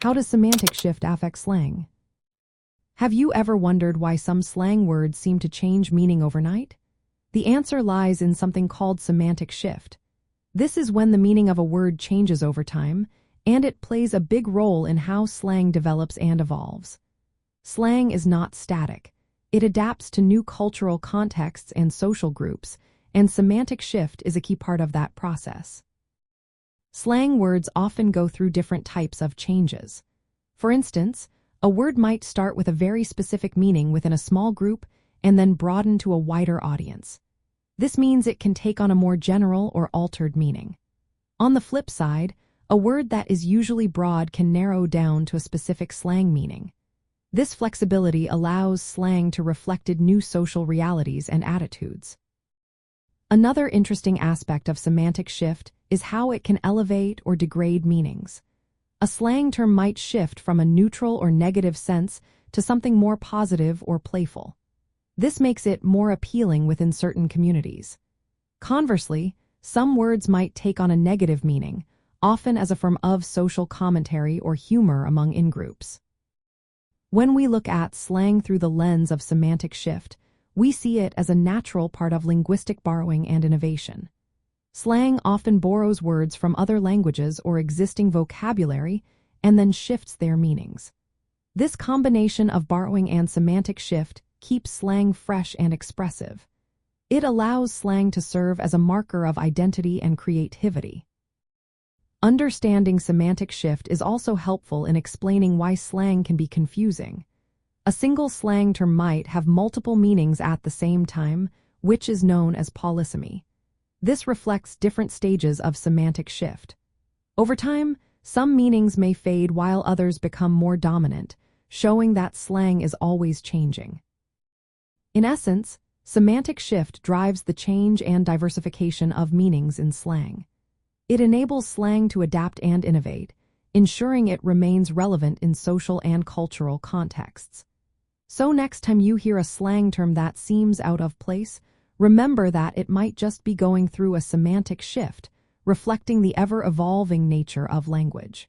How does semantic shift affect slang? Have you ever wondered why some slang words seem to change meaning overnight? The answer lies in something called semantic shift. This is when the meaning of a word changes over time, and it plays a big role in how slang develops and evolves. Slang is not static. It adapts to new cultural contexts and social groups, and semantic shift is a key part of that process. Slang words often go through different types of changes. For instance, a word might start with a very specific meaning within a small group and then broaden to a wider audience. This means it can take on a more general or altered meaning. On the flip side, a word that is usually broad can narrow down to a specific slang meaning. This flexibility allows slang to reflect new social realities and attitudes. Another interesting aspect of semantic shift is how it can elevate or degrade meanings. A slang term might shift from a neutral or negative sense to something more positive or playful. This makes it more appealing within certain communities. Conversely, some words might take on a negative meaning, often as a form of social commentary or humor among in-groups. When we look at slang through the lens of semantic shift, we see it as a natural part of linguistic borrowing and innovation. Slang often borrows words from other languages or existing vocabulary and then shifts their meanings. This combination of borrowing and semantic shift keeps slang fresh and expressive. It allows slang to serve as a marker of identity and creativity. Understanding semantic shift is also helpful in explaining why slang can be confusing. A single slang term might have multiple meanings at the same time, which is known as polysemy. This reflects different stages of semantic shift. Over time, some meanings may fade while others become more dominant, showing that slang is always changing. In essence, semantic shift drives the change and diversification of meanings in slang. It enables slang to adapt and innovate, ensuring it remains relevant in social and cultural contexts. So next time you hear a slang term that seems out of place, remember that it might just be going through a semantic shift, reflecting the ever-evolving nature of language.